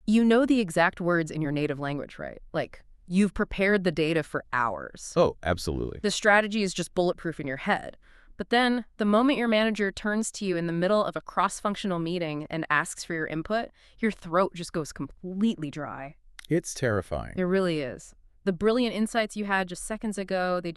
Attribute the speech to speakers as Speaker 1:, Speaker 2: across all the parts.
Speaker 1: You know the exact words in your native language, right? Like, you've prepared the data for hours.
Speaker 2: Oh, absolutely.
Speaker 1: The strategy is just bulletproof in your head. But then, the moment your manager turns to you in the middle of a cross-functional meeting and asks for your input, your throat just goes completely dry.
Speaker 2: It's terrifying.
Speaker 1: It really is. The brilliant insights you had just seconds ago, they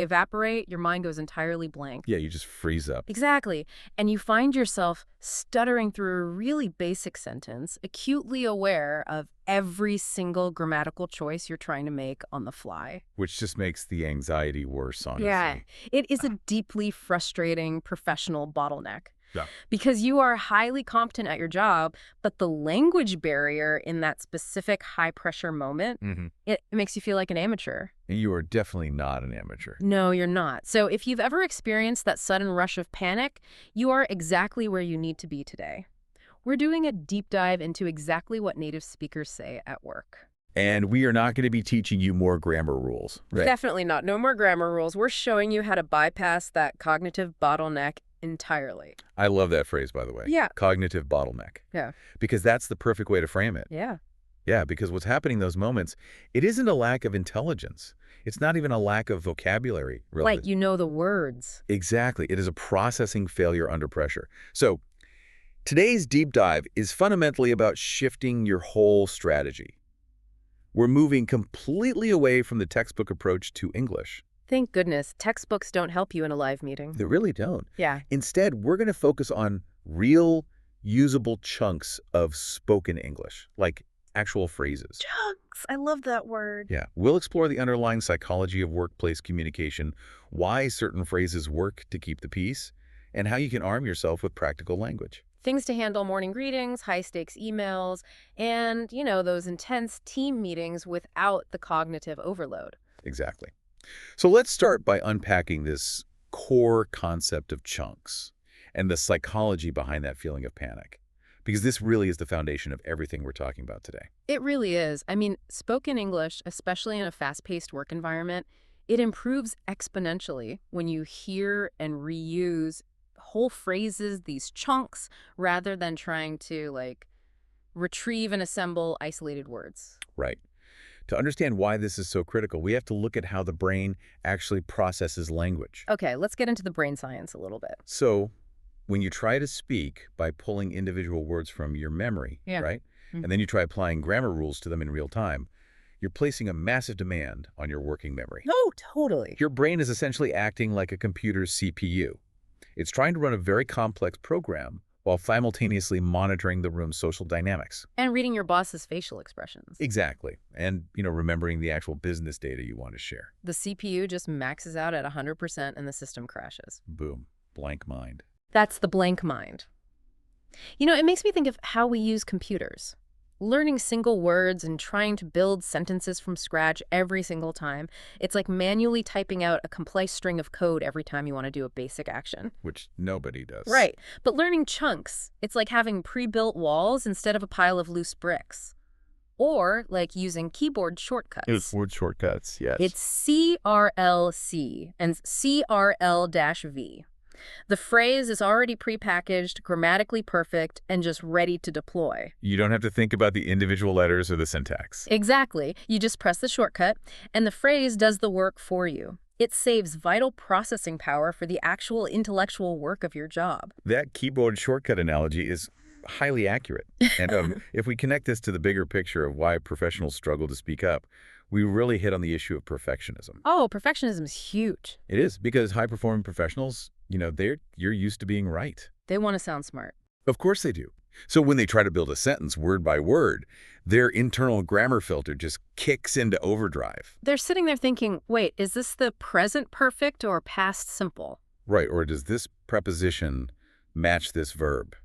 Speaker 1: evaporate, your mind goes entirely blank.
Speaker 2: Yeah, you just freeze up.
Speaker 1: Exactly. And you find yourself stuttering through a really basic sentence, acutely aware of every single grammatical choice you're trying to make on the fly.
Speaker 2: Which just makes the anxiety worse, honestly.
Speaker 1: Yeah, it is a deeply frustrating professional bottleneck.
Speaker 2: Yeah.
Speaker 1: Because you are highly competent at your job, but the language barrier in that specific high-pressure moment, it makes you feel like an amateur.
Speaker 2: And you are definitely not an amateur.
Speaker 1: No, you're not. So if you've ever experienced that sudden rush of panic, you are exactly where you need to be today. We're doing a deep dive into exactly what native speakers say at work.
Speaker 2: And we are not going to be teaching you more grammar rules. Right?
Speaker 1: Definitely not. No more grammar rules. We're showing you how to bypass that cognitive bottleneck entirely.
Speaker 2: I love that phrase, by the way.
Speaker 1: Yeah.
Speaker 2: Cognitive bottleneck.
Speaker 1: Yeah.
Speaker 2: Because that's the perfect way to frame it.
Speaker 1: Yeah.
Speaker 2: Yeah, because what's happening in those moments, it isn't a lack of intelligence. It's not even a lack of vocabulary. Really.
Speaker 1: Like you know the words.
Speaker 2: Exactly. It is a processing failure under pressure. So today's deep dive is fundamentally about shifting your whole strategy. We're moving completely away from the textbook approach to English.
Speaker 1: Thank goodness, textbooks don't help you in a live meeting.
Speaker 2: They really don't.
Speaker 1: Yeah.
Speaker 2: Instead, we're going to focus on real, usable chunks of spoken English, like actual phrases.
Speaker 1: Chunks. I love that word.
Speaker 2: Yeah. We'll explore the underlying psychology of workplace communication, why certain phrases work to keep the peace, and how you can arm yourself with practical language.
Speaker 1: Things to handle morning greetings, high-stakes emails, and, those intense team meetings without the cognitive overload.
Speaker 2: Exactly. So let's start by unpacking this core concept of chunks and the psychology behind that feeling of panic, because this really is the foundation of everything we're talking about today.
Speaker 1: It really is. I mean, spoken English, especially in a fast-paced work environment, it improves exponentially when you hear and reuse whole phrases, these chunks, rather than trying to, retrieve and assemble isolated words.
Speaker 2: Right. To understand why this is so critical, we have to look at how the brain actually processes language.
Speaker 1: Okay, let's get into the brain science a little bit.
Speaker 2: So when you try to speak by pulling individual words from your memory, right? And then you try applying grammar rules to them in real time, you're placing a massive demand on your working memory.
Speaker 1: Oh, totally.
Speaker 2: Your brain is essentially acting like a computer's CPU. It's trying to run a very complex program while simultaneously monitoring the room's social dynamics.
Speaker 1: And reading your boss's facial expressions.
Speaker 2: Exactly. And, remembering the actual business data you want to share.
Speaker 1: The CPU just maxes out at 100% and the system crashes.
Speaker 2: Boom. Blank mind.
Speaker 1: That's the blank mind. It makes me think of how we use computers. Learning single words and trying to build sentences from scratch every single time. It's like manually typing out a complex string of code every time you want to do a basic action.
Speaker 2: Which nobody does.
Speaker 1: Right. But learning chunks, it's like having pre-built walls instead of a pile of loose bricks. Or like using keyboard shortcuts.
Speaker 2: Keyboard shortcuts, yes.
Speaker 1: It's CRLC and CRL-V. The phrase is already prepackaged, grammatically perfect, and just ready to deploy.
Speaker 2: You don't have to think about the individual letters or the syntax.
Speaker 1: Exactly. You just press the shortcut, and the phrase does the work for you. It saves vital processing power for the actual intellectual work of your job.
Speaker 2: That keyboard shortcut analogy is highly accurate. And if we connect this to the bigger picture of why professionals struggle to speak up, we really hit on the issue of perfectionism.
Speaker 1: Oh, perfectionism is huge.
Speaker 2: It is, because high-performing professionals, you're used to being right.
Speaker 1: They want to sound smart.
Speaker 2: Of course they do. So when they try to build a sentence word by word, their internal grammar filter just kicks into overdrive.
Speaker 1: They're sitting there thinking, wait, is this the present perfect or past simple?
Speaker 2: Right, or does this preposition match this verb?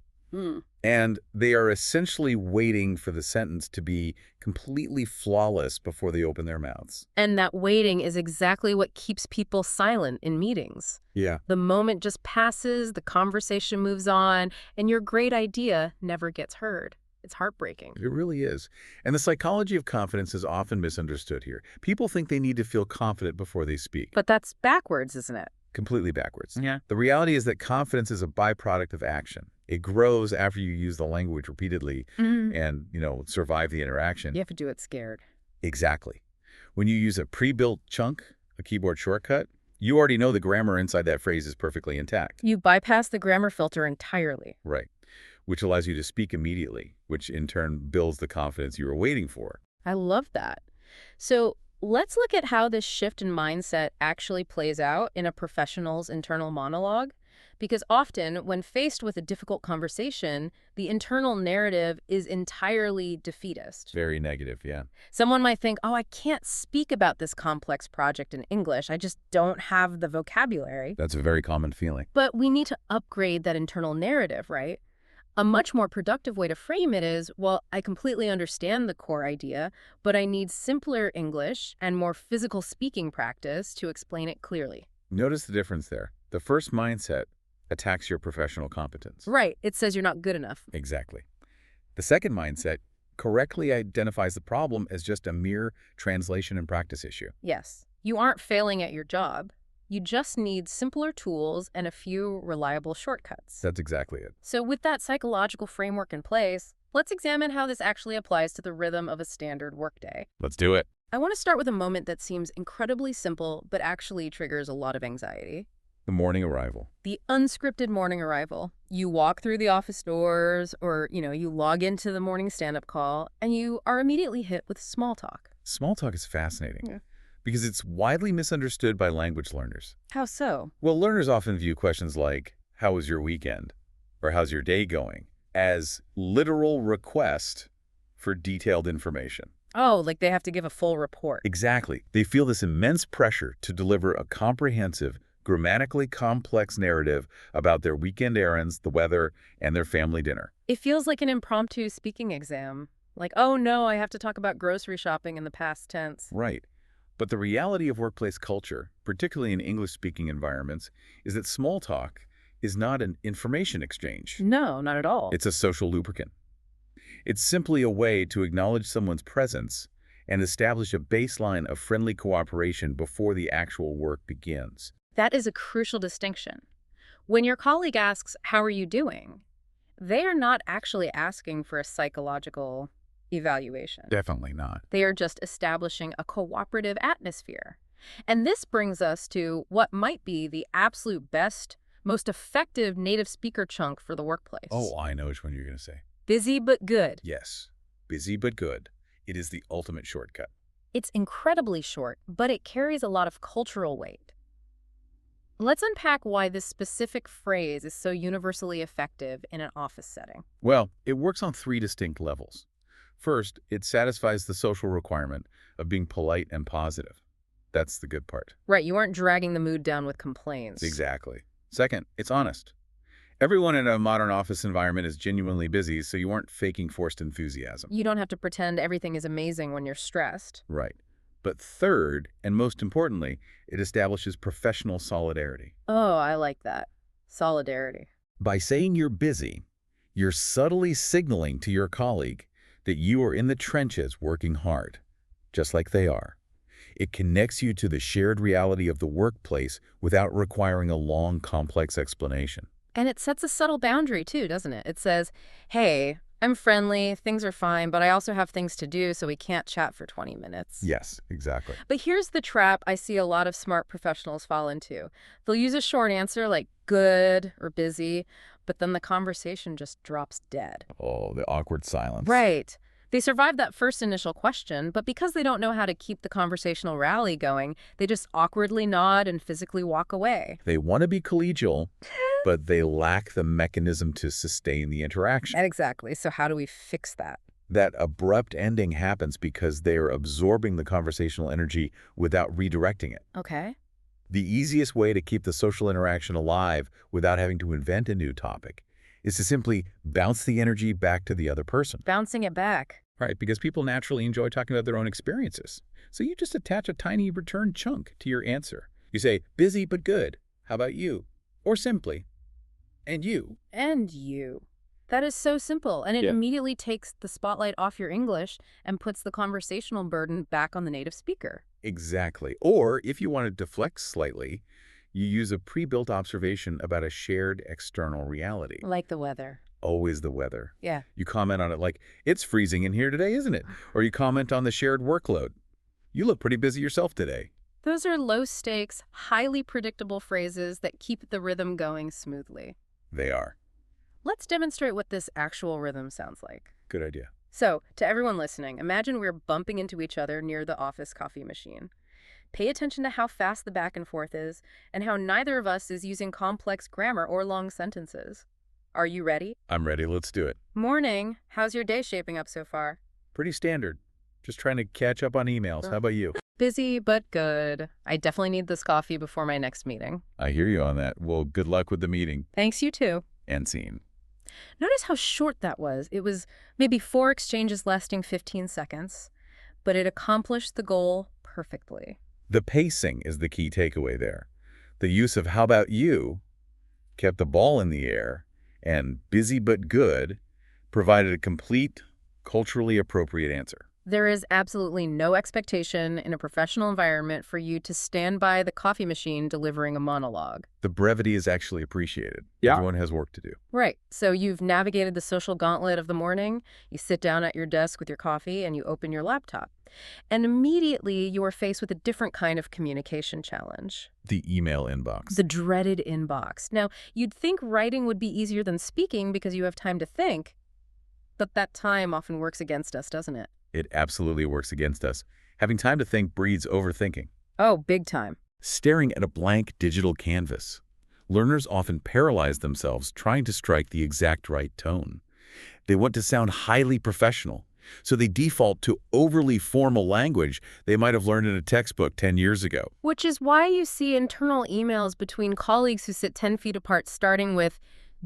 Speaker 2: And they are essentially waiting for the sentence to be completely flawless before they open their mouths.
Speaker 1: And that waiting is exactly what keeps people silent in meetings.
Speaker 2: Yeah.
Speaker 1: The moment just passes, the conversation moves on, and your great idea never gets heard. It's heartbreaking.
Speaker 2: It really is. And the psychology of confidence is often misunderstood here. People think they need to feel confident before they speak.
Speaker 1: But that's backwards, isn't it?
Speaker 2: Completely backwards.
Speaker 1: Yeah.
Speaker 2: The reality is that confidence is a byproduct of action. It grows after you use the language repeatedly
Speaker 1: Mm.
Speaker 2: and, survive the interaction.
Speaker 1: You have to do it scared.
Speaker 2: Exactly. When you use a pre-built chunk, a keyboard shortcut, you already know the grammar inside that phrase is perfectly intact.
Speaker 1: You bypass the grammar filter entirely.
Speaker 2: Right. Which allows you to speak immediately, which in turn builds the confidence you were waiting for.
Speaker 1: I love that. So let's look at how this shift in mindset actually plays out in a professional's internal monologue. Because often, when faced with a difficult conversation, the internal narrative is entirely defeatist.
Speaker 2: Very negative, yeah.
Speaker 1: Someone might think, oh, I can't speak about this complex project in English. I just don't have the vocabulary.
Speaker 2: That's a very common feeling.
Speaker 1: But we need to upgrade that internal narrative, right? A much more productive way to frame it is, well, I completely understand the core idea, but I need simpler English and more physical speaking practice to explain it clearly.
Speaker 2: Notice the difference there. The first mindset attacks your professional competence.
Speaker 1: Right. It says you're not good enough.
Speaker 2: Exactly. The second mindset correctly identifies the problem as just a mere translation and practice issue.
Speaker 1: Yes. You aren't failing at your job. You just need simpler tools and a few reliable shortcuts.
Speaker 2: That's exactly it.
Speaker 1: So with that psychological framework in place, let's examine how this actually applies to the rhythm of a standard workday.
Speaker 2: Let's do it.
Speaker 1: I want to start with a moment that seems incredibly simple, but actually triggers a lot of anxiety.
Speaker 2: The morning arrival.
Speaker 1: The unscripted morning arrival. You walk through the office doors or, you log into the morning stand-up call, and you are immediately hit with small talk.
Speaker 2: Small talk is fascinating.
Speaker 1: Yeah.
Speaker 2: Because it's widely misunderstood by language learners.
Speaker 1: How so?
Speaker 2: Well, learners often view questions like, how was your weekend? Or how's your day going? As literal request for detailed information.
Speaker 1: Oh, like they have to give a full report.
Speaker 2: Exactly. They feel this immense pressure to deliver a comprehensive, grammatically complex narrative about their weekend errands, the weather, and their family dinner.
Speaker 1: It feels like an impromptu speaking exam. Like, oh no, I have to talk about grocery shopping in the past tense.
Speaker 2: Right. But the reality of workplace culture, particularly in English-speaking environments, is that small talk is not an information exchange.
Speaker 1: No, not at all.
Speaker 2: It's a social lubricant. It's simply a way to acknowledge someone's presence and establish a baseline of friendly cooperation before the actual work begins.
Speaker 1: That is a crucial distinction. When your colleague asks, how are you doing? They are not actually asking for a psychological evaluation.
Speaker 2: Definitely not.
Speaker 1: They are just establishing a cooperative atmosphere. And this brings us to what might be the absolute best, most effective native speaker chunk for the workplace.
Speaker 2: Oh, I know which one you're going to say.
Speaker 1: Busy but good.
Speaker 2: Yes. Busy but good. It is the ultimate shortcut.
Speaker 1: It's incredibly short, but it carries a lot of cultural weight. Let's unpack why this specific phrase is so universally effective in an office setting.
Speaker 2: Well, it works on 3 distinct levels. First, it satisfies the social requirement of being polite and positive. That's the good part.
Speaker 1: Right, you aren't dragging the mood down with complaints.
Speaker 2: Exactly. Second, it's honest. Everyone in a modern office environment is genuinely busy, so you aren't faking forced enthusiasm.
Speaker 1: You don't have to pretend everything is amazing when you're stressed.
Speaker 2: Right. But third, and most importantly, it establishes professional solidarity.
Speaker 1: Oh, I like that. Solidarity.
Speaker 2: By saying you're busy, you're subtly signaling to your colleague that you are in the trenches working hard, just like they are. It connects you to the shared reality of the workplace without requiring a long, complex explanation.
Speaker 1: And it sets a subtle boundary too, doesn't it? It says, hey, I'm friendly, things are fine, but I also have things to do, so we can't chat for 20 minutes.
Speaker 2: Yes, exactly.
Speaker 1: But here's the trap I see a lot of smart professionals fall into. They'll use a short answer like good or busy, but then the conversation just drops dead.
Speaker 2: Oh, the awkward silence.
Speaker 1: Right. They survive that first initial question, but because they don't know how to keep the conversational rally going, they just awkwardly nod and physically walk away.
Speaker 2: They want to be collegial, but they lack the mechanism to sustain the interaction.
Speaker 1: Exactly. So how do we fix that?
Speaker 2: That abrupt ending happens because they are absorbing the conversational energy without redirecting it.
Speaker 1: Okay.
Speaker 2: The easiest way to keep the social interaction alive without having to invent a new topic is to simply bounce the energy back to the other person.
Speaker 1: Bouncing it back.
Speaker 2: Right, because people naturally enjoy talking about their own experiences. So you just attach a tiny return chunk to your answer. You say, busy but good. How about you? Or simply, and you.
Speaker 1: And you. That is so simple, and it immediately takes the spotlight off your English and puts the conversational burden back on the native speaker.
Speaker 2: Exactly. Or if you want to deflect slightly, you use a pre-built observation about a shared external reality.
Speaker 1: Like the weather.
Speaker 2: always the weather.
Speaker 1: Yeah.
Speaker 2: You comment on it like, it's freezing in here today, isn't it? Or you comment on the shared workload. You look pretty busy yourself today.
Speaker 1: Those are low-stakes, highly predictable phrases that keep the rhythm going smoothly.
Speaker 2: They are.
Speaker 1: Let's demonstrate what this actual rhythm sounds like.
Speaker 2: Good idea.
Speaker 1: So, to everyone listening, imagine we're bumping into each other near the office coffee machine. Pay attention to how fast the back and forth is, and how neither of us is using complex grammar or long sentences. Are you ready?
Speaker 2: I'm ready. Let's do it.
Speaker 1: Morning. How's your day shaping up so far?
Speaker 2: Pretty standard. Just trying to catch up on emails. How about you?
Speaker 1: Busy, but good. I definitely need this coffee before my next meeting.
Speaker 2: I hear you on that. Well, good luck with the meeting.
Speaker 1: Thanks, you too.
Speaker 2: And scene.
Speaker 1: Notice how short that was. It was maybe 4 exchanges lasting 15 seconds, but it accomplished the goal perfectly.
Speaker 2: The pacing is the key takeaway there. The use of "how about you" kept the ball in the air, and "busy but good" provided a complete, culturally appropriate answer.
Speaker 1: There is absolutely no expectation in a professional environment for you to stand by the coffee machine delivering a monologue.
Speaker 2: The brevity is actually appreciated.
Speaker 3: Yeah.
Speaker 2: Everyone has work to do.
Speaker 1: Right. So you've navigated the social gauntlet of the morning, you sit down at your desk with your coffee, and you open your laptop. And immediately you are faced with a different kind of communication challenge.
Speaker 2: The email inbox.
Speaker 1: The dreaded inbox. Now, you'd think writing would be easier than speaking because you have time to think, but that time often works against us, doesn't it?
Speaker 2: It absolutely works against us. Having time to think breeds overthinking.
Speaker 1: Oh, big time.
Speaker 2: Staring at a blank digital canvas. Learners often paralyze themselves trying to strike the exact right tone. They want to sound highly professional, so they default to overly formal language they might have learned in a textbook 10 years ago.
Speaker 1: Which is why you see internal emails between colleagues who sit 10 feet apart starting with,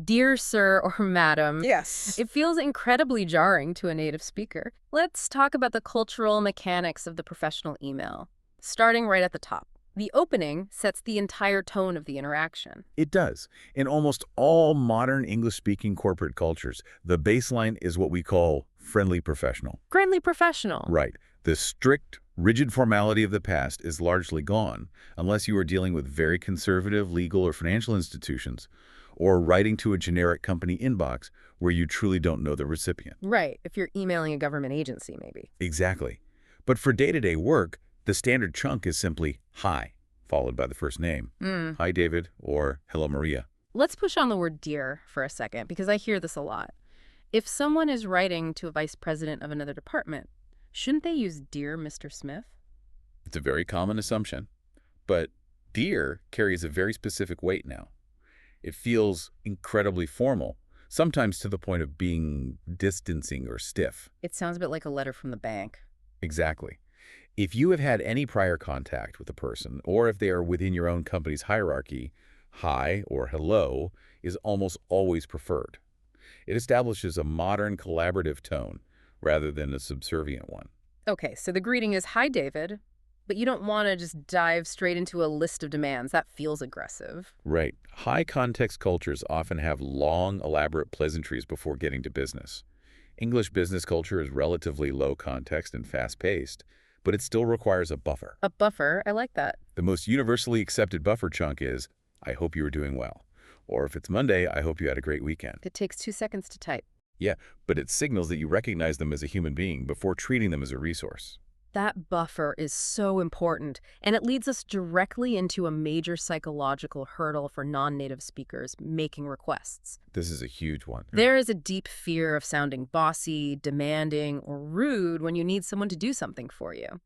Speaker 1: "Dear Sir" or "Madam."
Speaker 3: Yes.
Speaker 1: It feels incredibly jarring to a native speaker. Let's talk about the cultural mechanics of the professional email. Starting right at the top. The opening sets the entire tone of the interaction.
Speaker 2: It does. In almost all modern English-speaking corporate cultures, the baseline is what we call friendly professional.
Speaker 1: Friendly professional.
Speaker 2: Right. The strict, rigid formality of the past is largely gone, unless you are dealing with very conservative legal or financial institutions, or writing to a generic company inbox where you truly don't know the recipient.
Speaker 1: Right, if you're emailing a government agency, maybe.
Speaker 2: Exactly. But for day-to-day work, the standard chunk is simply "hi," followed by the first name. "Hi, David," or "Hello, Maria."
Speaker 1: Let's push on the word dear for a second, because I hear this a lot. If someone is writing to a vice president of another department, shouldn't they use "Dear Mr. Smith"?
Speaker 2: It's a very common assumption. But "dear" carries a very specific weight now. It feels incredibly formal, sometimes to the point of being distancing or stiff.
Speaker 1: It sounds a bit like a letter from the bank.
Speaker 2: Exactly. If you have had any prior contact with a person, or if they are within your own company's hierarchy, "hi" or "hello" is almost always preferred. It establishes a modern collaborative tone rather than a subservient one.
Speaker 1: Okay, so the greeting is, "Hi, David," but you don't want to just dive straight into a list of demands. That feels aggressive.
Speaker 2: Right. High-context cultures often have long, elaborate pleasantries before getting to business. English business culture is relatively low-context and fast-paced, but it still requires a buffer.
Speaker 1: A buffer, I like that.
Speaker 2: The most universally accepted buffer chunk is, "I hope you are doing well." Or if it's Monday, "I hope you had a great weekend."
Speaker 1: It takes 2 seconds to type.
Speaker 2: Yeah, but it signals that you recognize them as a human being before treating them as a resource.
Speaker 1: That buffer is so important, and it leads us directly into a major psychological hurdle for non-native speakers making requests.
Speaker 2: This is a huge one.
Speaker 1: There is a deep fear of sounding bossy, demanding, or rude when you need someone to do something for you.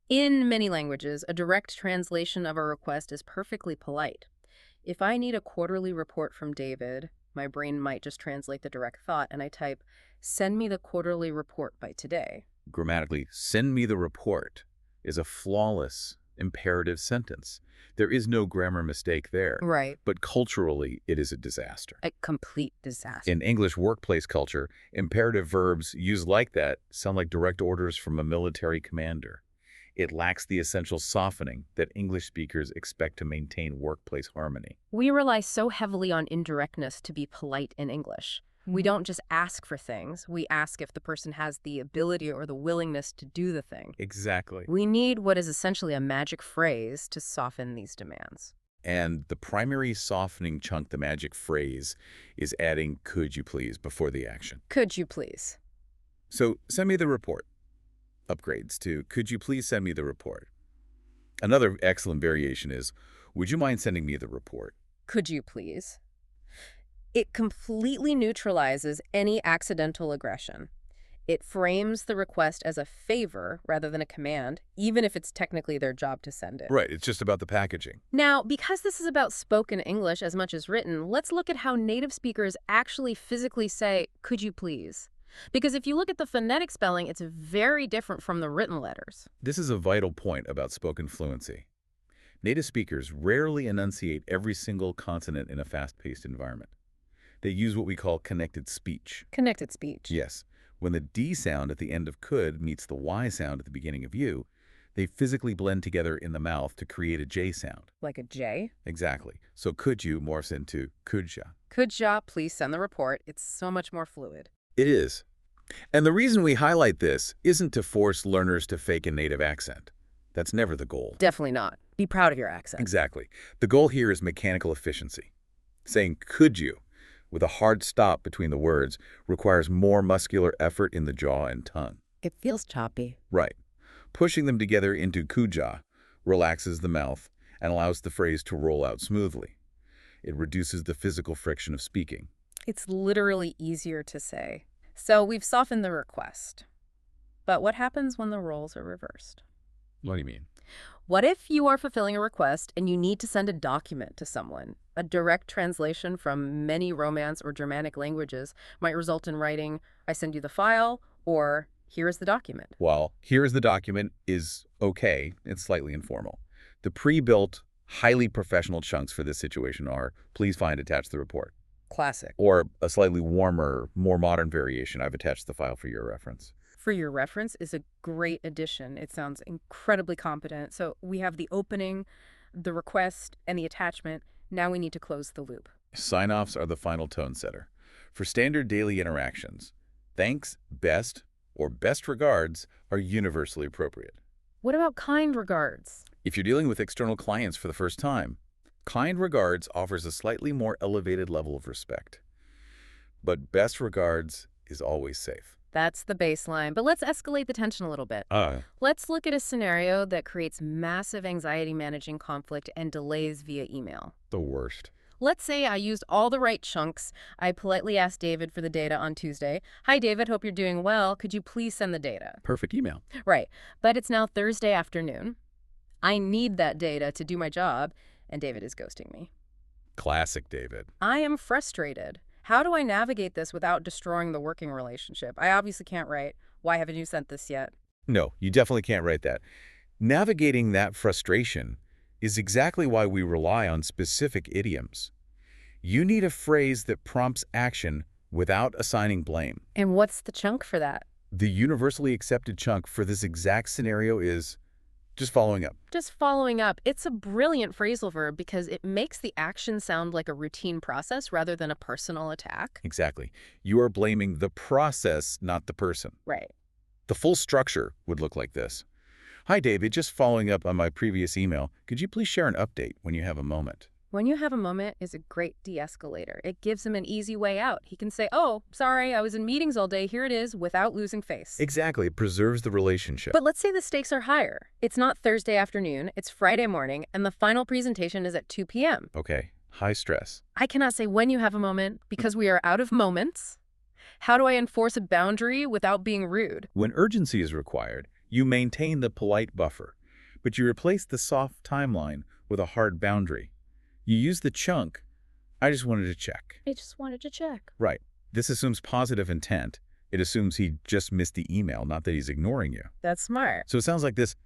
Speaker 1: In many languages, a direct translation of a request is perfectly polite. If I need a quarterly report from David, my brain might just translate the direct thought, and I type, "Send me the quarterly report by today."
Speaker 2: Grammatically, "send me the report" is a flawless, imperative sentence. There is no grammar mistake there.
Speaker 1: Right.
Speaker 2: But culturally, it is a disaster.
Speaker 1: A complete disaster.
Speaker 2: In English workplace culture, imperative verbs used like that sound like direct orders from a military commander. It lacks the essential softening that English speakers expect to maintain workplace harmony.
Speaker 1: We rely so heavily on indirectness to be polite in English. We don't just ask for things. We ask if the person has the ability or the willingness to do the thing.
Speaker 2: Exactly.
Speaker 1: We need what is essentially a magic phrase to soften these demands.
Speaker 2: And the primary softening chunk, the magic phrase, is adding "could you please" before the action.
Speaker 1: Could you please?
Speaker 2: So send me the report. Upgrades to "could you please send me the report." Another excellent variation is, "would you mind sending me the report?"
Speaker 1: Could you please? It completely neutralizes any accidental aggression. It frames the request as a favor rather than a command, even if it's technically their job to send it.
Speaker 2: Right, it's just about the packaging.
Speaker 1: Now, because this is about spoken English as much as written, let's look at how native speakers actually physically say, could you please? Because if you look at the phonetic spelling, it's very different from the written letters.
Speaker 2: This is a vital point about spoken fluency. Native speakers rarely enunciate every single consonant in a fast-paced environment. They use what we call connected speech.
Speaker 1: Connected speech.
Speaker 2: Yes. When the D sound at the end of could meets the Y sound at the beginning of you, they physically blend together in the mouth to create a J sound.
Speaker 1: Like a J?
Speaker 2: Exactly. So could you morphs into could ya.
Speaker 1: Could ya please send the report? It's so much more fluid.
Speaker 2: It is. And the reason we highlight this isn't to force learners to fake a native accent. That's never the goal.
Speaker 1: Definitely not. Be proud of your accent.
Speaker 2: Exactly. The goal here is mechanical efficiency. Saying could you with a hard stop between the words requires more muscular effort in the jaw and tongue.
Speaker 1: It feels choppy.
Speaker 2: Right. Pushing them together into kuja relaxes the mouth and allows the phrase to roll out smoothly. It reduces the physical friction of speaking.
Speaker 1: It's literally easier to say. So we've softened the request. But what happens when the roles are reversed?
Speaker 2: What do you mean?
Speaker 1: What if you are fulfilling a request and you need to send a document to someone? A direct translation from many Romance or Germanic languages might result in writing, I send you the file, or here is the document.
Speaker 2: Well, here is the document is okay. It's slightly informal. The pre-built, highly professional chunks for this situation are, please find attached the report.
Speaker 1: Classic.
Speaker 2: Or a slightly warmer, more modern variation, I've attached the file for your reference.
Speaker 1: For your reference is a great addition. It sounds incredibly competent. So we have the opening, the request, and the attachment. Now we need to close the loop.
Speaker 2: Sign-offs are the final tone setter. For standard daily interactions, thanks, best, or best regards are universally appropriate.
Speaker 1: What about kind regards?
Speaker 2: If you're dealing with external clients for the first time, kind regards offers a slightly more elevated level of respect. But best regards is always safe.
Speaker 1: That's the baseline, but let's escalate the tension a little bit. Let's look at a scenario that creates massive anxiety managing conflict and delays via email.
Speaker 2: The worst.
Speaker 1: Let's say I used all the right chunks. I politely asked David for the data on Tuesday. Hi, David, hope you're doing well. Could you please send the data?
Speaker 2: Perfect email.
Speaker 1: Right, but it's now Thursday afternoon. I need that data to do my job, and David is ghosting me.
Speaker 2: Classic David.
Speaker 1: I am frustrated. How do I navigate this without destroying the working relationship? I obviously can't write, why haven't you sent this yet?
Speaker 2: No, you definitely can't write that. Navigating that frustration is exactly why we rely on specific idioms. You need a phrase that prompts action without assigning blame.
Speaker 1: And what's the chunk for that?
Speaker 2: The universally accepted chunk for this exact scenario is just following up.
Speaker 1: Just following up. It's a brilliant phrasal verb because it makes the action sound like a routine process rather than a personal attack.
Speaker 2: Exactly. You are blaming the process, not the person.
Speaker 1: Right.
Speaker 2: The full structure would look like this. Hi, David. Just following up on my previous email. Could you please share an update when you have a moment?
Speaker 1: When you have a moment is a great de-escalator. It gives him an easy way out. He can say, oh, sorry, I was in meetings all day. Here it is, without losing face.
Speaker 2: Exactly. It preserves the relationship.
Speaker 1: But let's say the stakes are higher. It's not Thursday afternoon, it's Friday morning, and the final presentation is at 2 p.m.
Speaker 2: Okay. High stress.
Speaker 1: I cannot say when you have a moment because we are out of moments. How do I enforce a boundary without being rude?
Speaker 2: When urgency is required, you maintain the polite buffer, but you replace the soft timeline with a hard boundary. You use the chunk, I just wanted to check.
Speaker 1: I just wanted to check.
Speaker 2: Right. This assumes positive intent. It assumes he just missed the email, not that he's ignoring you.
Speaker 1: That's smart.
Speaker 2: So it sounds like this.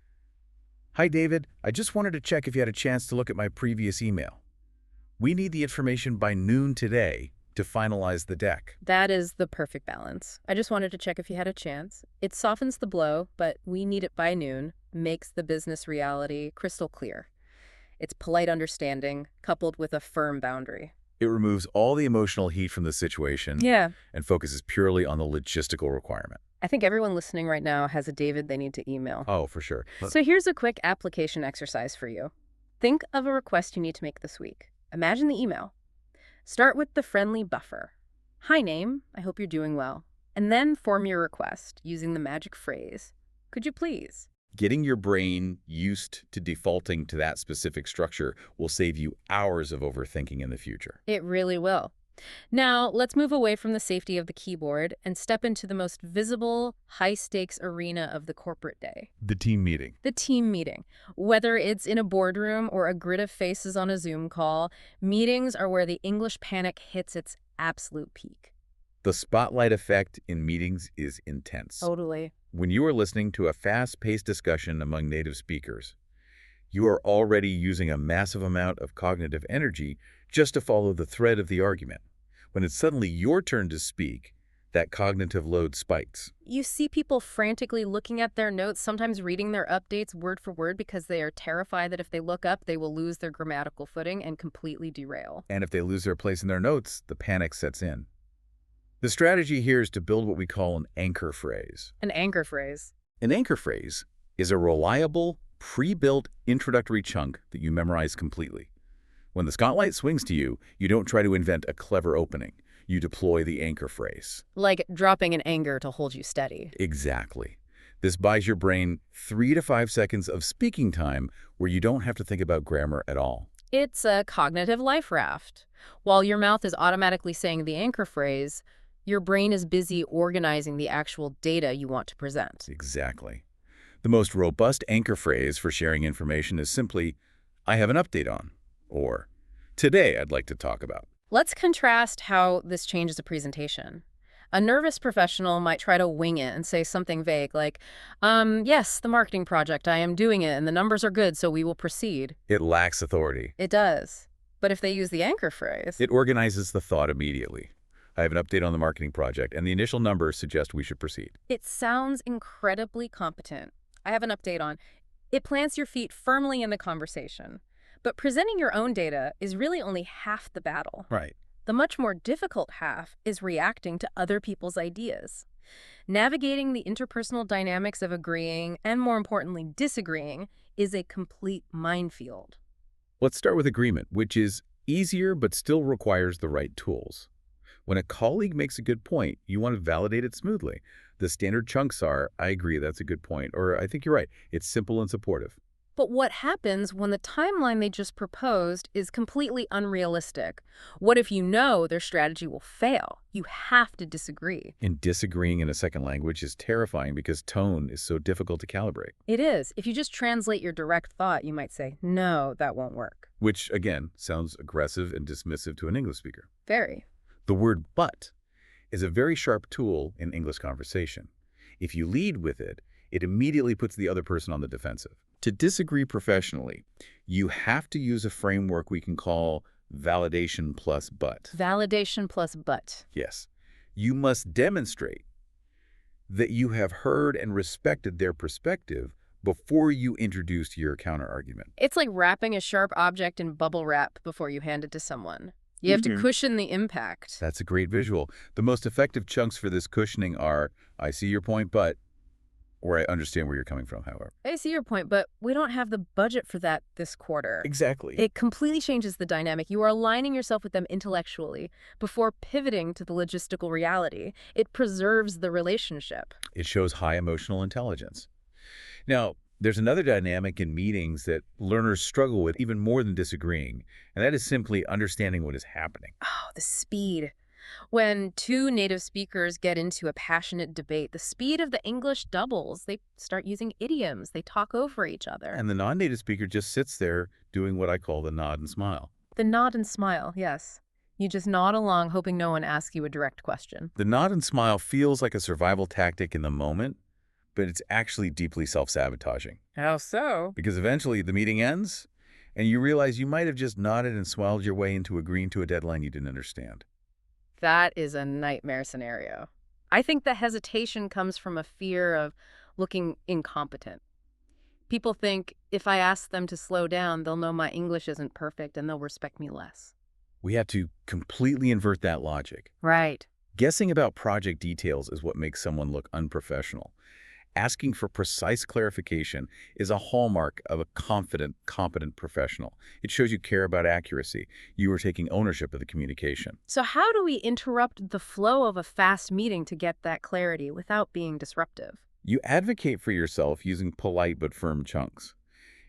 Speaker 2: Hi, David. I just wanted to check if you had a chance to look at my previous email. We need the information by noon today to finalize the deck.
Speaker 1: That is the perfect balance. I just wanted to check if you had a chance. It softens the blow, but we need it by noon, makes the business reality crystal clear. It's polite understanding coupled with a firm boundary.
Speaker 2: It removes all the emotional heat from the situation and focuses purely on the logistical requirement.
Speaker 1: I think everyone listening right now has a David they need to email.
Speaker 2: Oh, for sure.
Speaker 1: So here's a quick application exercise for you. Think of a request you need to make this week. Imagine the email. Start with the friendly buffer. Hi, name. I hope you're doing well. And then form your request using the magic phrase, could you please?
Speaker 2: Getting your brain used to defaulting to that specific structure will save you hours of overthinking in the future.
Speaker 1: It really will. Now, let's move away from the safety of the keyboard and step into the most visible, high-stakes arena of the corporate day.
Speaker 2: The team meeting.
Speaker 1: The team meeting. Whether it's in a boardroom or a grid of faces on a Zoom call, meetings are where the English panic hits its absolute peak.
Speaker 2: The spotlight effect in meetings is intense.
Speaker 1: Totally.
Speaker 2: When you are listening to a fast-paced discussion among native speakers, you are already using a massive amount of cognitive energy just to follow the thread of the argument. When it's suddenly your turn to speak, that cognitive load spikes.
Speaker 1: You see people frantically looking at their notes, sometimes reading their updates word for word because they are terrified that if they look up, they will lose their grammatical footing and completely derail.
Speaker 2: And if they lose their place in their notes, the panic sets in. The strategy here is to build what we call an anchor phrase.
Speaker 1: An anchor phrase.
Speaker 2: An anchor phrase is a reliable, pre-built introductory chunk that you memorize completely. When the spotlight swings to you, you don't try to invent a clever opening. You deploy the anchor phrase.
Speaker 1: Like dropping an anger to hold you steady.
Speaker 2: Exactly. This buys your brain 3 to 5 seconds of speaking time where you don't have to think about grammar at all.
Speaker 1: It's a cognitive life raft. While your mouth is automatically saying the anchor phrase, your brain is busy organizing the actual data you want to present.
Speaker 2: Exactly. The most robust anchor phrase for sharing information is simply, I have an update on, or today I'd like to talk about.
Speaker 1: Let's contrast how this changes a presentation. A nervous professional might try to wing it and say something vague like, yes, the marketing project, I am doing it, and the numbers are good, so we will proceed.
Speaker 2: It lacks authority.
Speaker 1: It does. But if they use the anchor phrase,
Speaker 2: It organizes the thought immediately. I have an update on the marketing project, and the initial numbers suggest we should proceed.
Speaker 1: it sounds incredibly competent. I have an update on. It plants your feet firmly in the conversation. But presenting your own data is really only half the battle.
Speaker 2: Right.
Speaker 1: The much more difficult half is reacting to other people's ideas. Navigating the interpersonal dynamics of agreeing, and more importantly, disagreeing, is a complete minefield.
Speaker 2: Let's start with agreement, which is easier but still requires the right tools. When a colleague makes a good point, you want to validate it smoothly. The standard chunks are, I agree, that's a good point, or I think you're right, it's simple and supportive.
Speaker 1: But what happens when the timeline they just proposed is completely unrealistic? What if you know their strategy will fail? You have to disagree.
Speaker 2: And disagreeing in a second language is terrifying because tone is so difficult to calibrate,
Speaker 1: It is. If you just translate your direct thought, you might say, no, that won't work.
Speaker 2: which, again, sounds aggressive and dismissive to an English speaker.
Speaker 1: Very.
Speaker 2: The word but is a very sharp tool in English conversation. If you lead with it, it immediately puts the other person on the defensive. To disagree professionally, you have to use a framework we can call validation plus but.
Speaker 1: Validation plus but.
Speaker 2: Yes. You must demonstrate that you have heard and respected their perspective before you introduce your counterargument.
Speaker 1: It's like wrapping a sharp object in bubble wrap before you hand it to someone. You have to cushion the impact.
Speaker 2: That's a great visual. The most effective chunks for this cushioning are, I see your point, but, or I understand where you're coming from, however.
Speaker 1: I see your point, but we don't have the budget for that this quarter.
Speaker 2: Exactly.
Speaker 1: It completely changes the dynamic. You are aligning yourself with them intellectually before pivoting to the logistical reality. It preserves the relationship.
Speaker 2: It shows high emotional intelligence. Now, there's another dynamic in meetings that learners struggle with even more than disagreeing, and that is simply understanding what is happening.
Speaker 1: Oh, the speed. When two native speakers get into a passionate debate, the speed of the English doubles. They start using idioms. They talk over each other.
Speaker 2: And the non-native speaker just sits there doing what I call the nod and smile.
Speaker 1: The nod and smile, yes. You just nod along, hoping no one asks you a direct question.
Speaker 2: The nod and smile feels like a survival tactic in the moment, but it's actually deeply self-sabotaging.
Speaker 1: How so?
Speaker 2: Because eventually the meeting ends, and you realize you might have just nodded and smiled your way into agreeing to a deadline you didn't understand.
Speaker 1: That is a nightmare scenario. I think the hesitation comes from a fear of looking incompetent. People think if I ask them to slow down, they'll know my English isn't perfect and they'll respect me less.
Speaker 2: We have to completely invert that logic.
Speaker 1: Right.
Speaker 2: Guessing about project details is what makes someone look unprofessional. Asking for precise clarification is a hallmark of a confident, competent professional. It shows you care about accuracy. You are taking ownership of the communication.
Speaker 1: So how do we interrupt the flow of a fast meeting to get that clarity without being disruptive?
Speaker 2: You advocate for yourself using polite but firm chunks.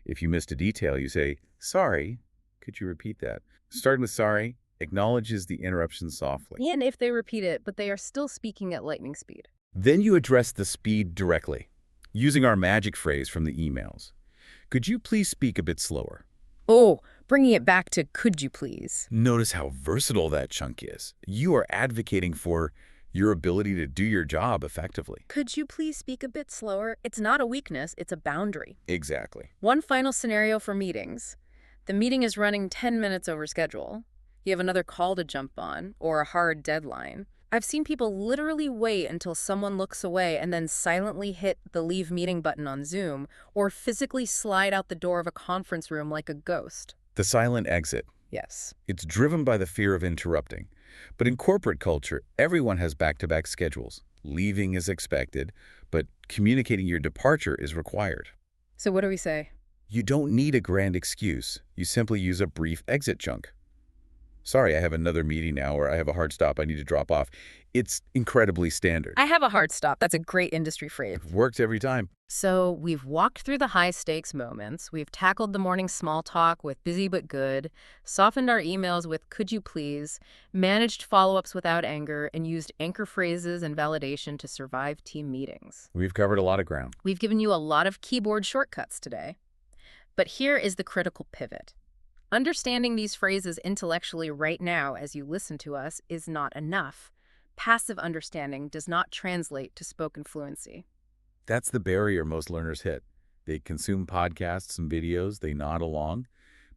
Speaker 2: If you missed a detail, you say, "Sorry, could you repeat that?" Starting with sorry acknowledges the interruption softly.
Speaker 1: And if they repeat it, but they are still speaking at lightning speed.
Speaker 2: Then you address the speed directly, using our magic phrase from the emails. "Could you please speak a bit slower?"
Speaker 1: Oh, bringing it back to could you please?
Speaker 2: Notice how versatile that chunk is. You are advocating for your ability to do your job effectively.
Speaker 1: Could you please speak a bit slower? It's not a weakness, it's a boundary.
Speaker 2: Exactly.
Speaker 1: One final scenario for meetings. The meeting is running 10 minutes over schedule. You have another call to jump on, or a hard deadline. I've seen people literally wait until someone looks away and then silently hit the leave meeting button on Zoom, or physically slide out the door of a conference room like a ghost.
Speaker 2: The silent exit.
Speaker 1: Yes.
Speaker 2: It's driven by the fear of interrupting. But in corporate culture, everyone has back-to-back schedules. Leaving is expected, but communicating your departure is required.
Speaker 1: So what do we say?
Speaker 2: You don't need a grand excuse. You simply use a brief exit chunk. "Sorry, I have another meeting now," or "I have a hard stop, I need to drop off." It's incredibly standard.
Speaker 1: I have a hard stop. That's a great industry phrase.
Speaker 2: It works every time.
Speaker 1: So we've walked through the high-stakes moments, we've tackled the morning small talk with busy but good, softened our emails with could you please, managed follow-ups without anger, and used anchor phrases and validation to survive team meetings.
Speaker 2: We've covered a lot of ground.
Speaker 1: We've given you a lot of keyboard shortcuts today. But here is the critical pivot. Understanding these phrases intellectually right now as you listen to us is not enough. Passive understanding does not translate to spoken fluency.
Speaker 2: That's the barrier most learners hit. They consume podcasts and videos, they nod along,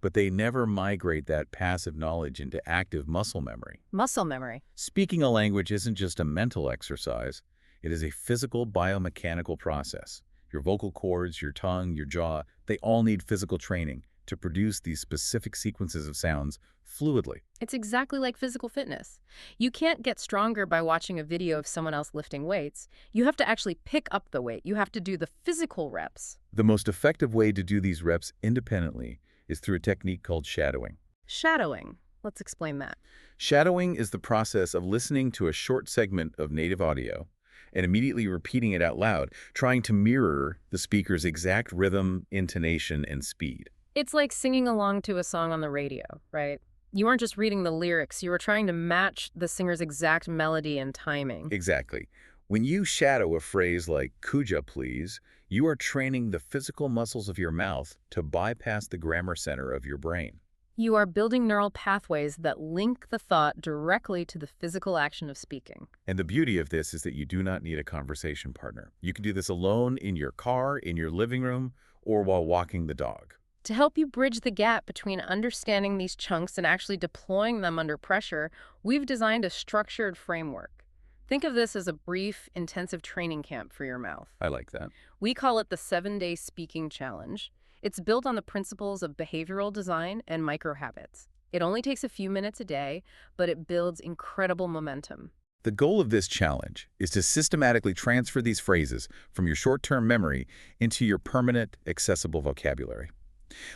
Speaker 2: but they never migrate that passive knowledge into active muscle memory.
Speaker 1: Muscle memory.
Speaker 2: Speaking a language isn't just a mental exercise. It is a physical biomechanical process. Your vocal cords, your tongue, your jaw, they all need physical training to produce these specific sequences of sounds fluidly.
Speaker 1: It's exactly like physical fitness. You can't get stronger by watching a video of someone else lifting weights. You have to actually pick up the weight. You have to do the physical reps.
Speaker 2: The most effective way to do these reps independently is through a technique called shadowing.
Speaker 1: Shadowing. Let's explain that.
Speaker 2: Shadowing is the process of listening to a short segment of native audio and immediately repeating it out loud, trying to mirror the speaker's exact rhythm, intonation, and speed.
Speaker 1: It's like singing along to a song on the radio, right? You weren't just reading the lyrics, you were trying to match the singer's exact melody and timing.
Speaker 2: Exactly. When you shadow a phrase like "could ya please," you are training the physical muscles of your mouth to bypass the grammar center of your brain.
Speaker 1: You are building neural pathways that link the thought directly to the physical action of speaking.
Speaker 2: And the beauty of this is that you do not need a conversation partner. You can do this alone in your car, in your living room, or while walking the dog.
Speaker 1: To help you bridge the gap between understanding these chunks and actually deploying them under pressure, we've designed a structured framework. Think of this as a brief, intensive training camp for your mouth.
Speaker 2: I like that.
Speaker 1: We call it the 7-Day Speaking Challenge. It's built on the principles of behavioral design and micro-habits. It only takes a few minutes a day, but it builds incredible momentum.
Speaker 2: The goal of this challenge is to systematically transfer these phrases from your short-term memory into your permanent, accessible vocabulary.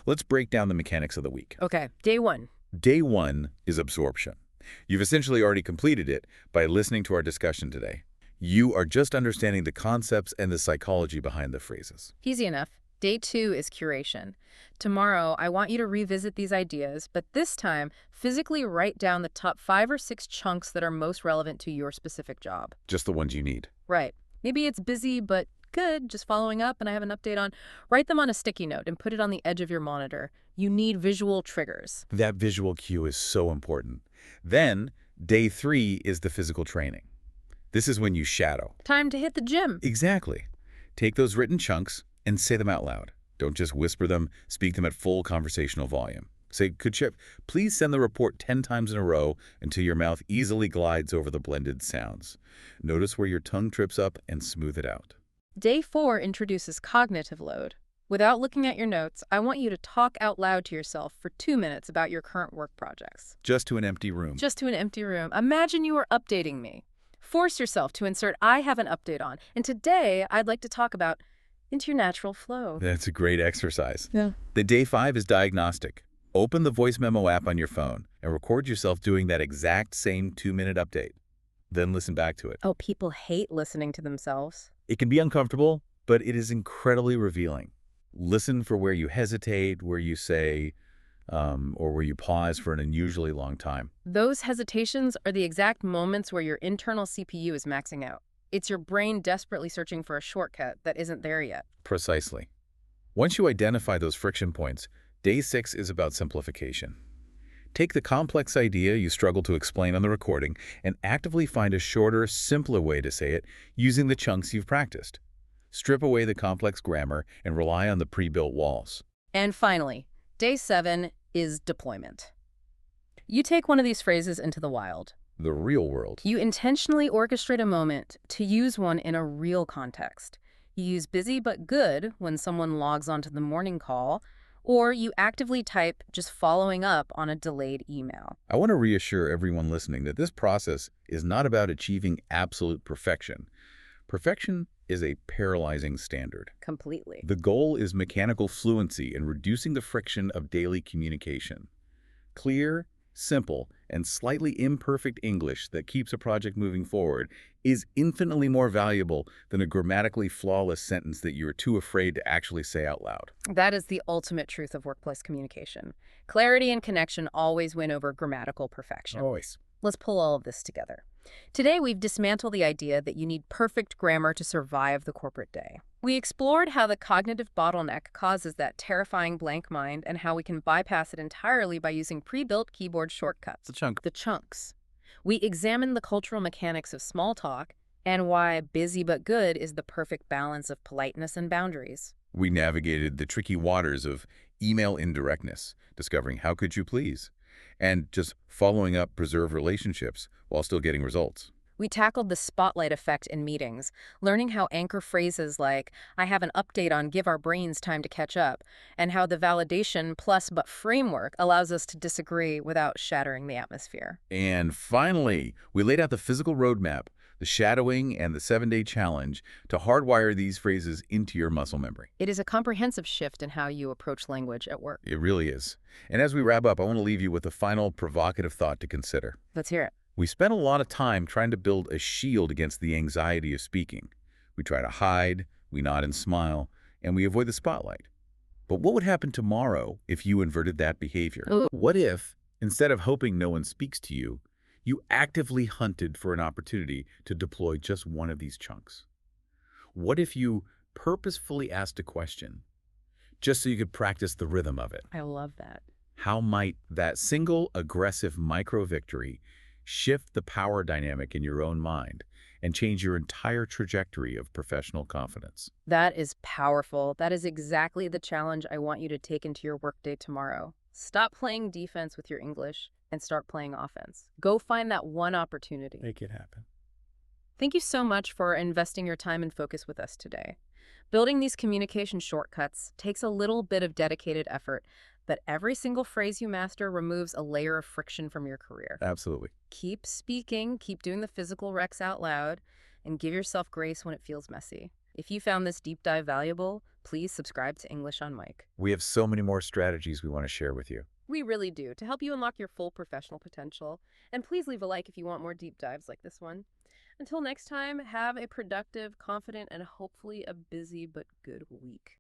Speaker 2: Let's break down the mechanics of the week.
Speaker 1: Okay, day 1.
Speaker 2: Day 1 is absorption. You've essentially already completed it by listening to our discussion today. You are just understanding the concepts and the psychology behind the phrases.
Speaker 1: Easy enough. Day 2 is curation. Tomorrow, I want you to revisit these ideas, but this time, physically write down the top 5 or 6 chunks that are most relevant to your specific job.
Speaker 2: Just the ones you need.
Speaker 1: Right. Maybe it's busy, but good, just following up, and I have an update on. Write them on a sticky note and put it on the edge of your monitor. You need visual triggers.
Speaker 2: That visual cue is so important. Then, day 3 is the physical training. This is when you shadow.
Speaker 1: Time to hit the gym.
Speaker 2: Exactly. Take those written chunks and say them out loud. Don't just whisper them, speak them at full conversational volume. Say, "Could Chip please send the report 10 times in a row until your mouth easily glides over the blended sounds. Notice where your tongue trips up and smooth it out."
Speaker 1: Day 4 introduces cognitive load. Without looking at your notes, I want you to talk out loud to yourself for 2 minutes about your current work projects.
Speaker 2: Just to an empty room.
Speaker 1: Just to an empty room. Imagine you were updating me. Force yourself to insert I have an update on. And today, I'd like to talk about into your natural flow.
Speaker 2: That's a great exercise.
Speaker 1: Yeah.
Speaker 2: The day 5 is diagnostic. Open the voice memo app on your phone and record yourself doing that exact same 2-minute update. Then listen back to it.
Speaker 1: Oh, people hate listening to themselves.
Speaker 2: It can be uncomfortable, but it is incredibly revealing. Listen for where you hesitate, where you say, or where you pause for an unusually long time.
Speaker 1: Those hesitations are the exact moments where your internal CPU is maxing out. It's your brain desperately searching for a shortcut that isn't there yet.
Speaker 2: Precisely. Once you identify those friction points, day 6 is about simplification. Take the complex idea you struggle to explain on the recording and actively find a shorter, simpler way to say it using the chunks you've practiced. Strip away the complex grammar and rely on the pre-built walls.
Speaker 1: And finally, day 7 is deployment. You take one of these phrases into the wild.
Speaker 2: The real world.
Speaker 1: You intentionally orchestrate a moment to use one in a real context. You use busy but good when someone logs onto the morning call, or you actively type just following up on a delayed email.
Speaker 2: I want to reassure everyone listening that this process is not about achieving absolute perfection. Perfection is a paralyzing standard.
Speaker 1: Completely.
Speaker 2: The goal is mechanical fluency and reducing the friction of daily communication. Clear, simple, and slightly imperfect English that keeps a project moving forward is infinitely more valuable than a grammatically flawless sentence that you're too afraid to actually say out loud.
Speaker 1: That is the ultimate truth of workplace communication. Clarity and connection always win over grammatical perfection.
Speaker 2: Always.
Speaker 1: Let's pull all of this together. Today, we've dismantled the idea that you need perfect grammar to survive the corporate day. We explored how the cognitive bottleneck causes that terrifying blank mind and how we can bypass it entirely by using pre-built keyboard shortcuts. The chunks. We examined the cultural mechanics of small talk and why busy but good is the perfect balance of politeness and boundaries.
Speaker 2: We navigated the tricky waters of email indirectness, discovering how could you please, and just following up preserve relationships while still getting results.
Speaker 1: We tackled the spotlight effect in meetings, learning how anchor phrases like, I have an update on give our brains time to catch up, and how the validation plus but framework allows us to disagree without shattering the atmosphere.
Speaker 2: And finally, we laid out the physical roadmap, the shadowing, and the 7-day challenge to hardwire these phrases into your muscle memory.
Speaker 1: It is a comprehensive shift in how you approach language at work.
Speaker 2: It really is. And as we wrap up, I want to leave you with a final provocative thought to consider.
Speaker 1: Let's hear it.
Speaker 2: We spend a lot of time trying to build a shield against the anxiety of speaking. We try to hide, we nod and smile, and we avoid the spotlight. But what would happen tomorrow if you inverted that behavior?
Speaker 1: Ooh.
Speaker 2: What if, instead of hoping no one speaks to you, you actively hunted for an opportunity to deploy just one of these chunks? What if you purposefully asked a question, just so you could practice the rhythm of it?
Speaker 1: I love that.
Speaker 2: How might that single aggressive micro-victory shift the power dynamic in your own mind and change your entire trajectory of professional confidence?
Speaker 1: That is powerful. That is exactly the challenge I want you to take into your workday tomorrow. Stop playing defense with your English and start playing offense. Go find that one opportunity.
Speaker 2: Make it happen.
Speaker 1: Thank you so much for investing your time and focus with us today. Building these communication shortcuts takes a little bit of dedicated effort, but every single phrase you master removes a layer of friction from your career.
Speaker 2: Absolutely.
Speaker 1: Keep speaking, keep doing the physical recs out loud, and give yourself grace when it feels messy. If you found this deep dive valuable, please subscribe to English on Mic.
Speaker 2: We have so many more strategies we want to share with you.
Speaker 1: We really do, to help you unlock your full professional potential. And please leave a like if you want more deep dives like this one. Until next time, have a productive, confident, and hopefully a busy but good week.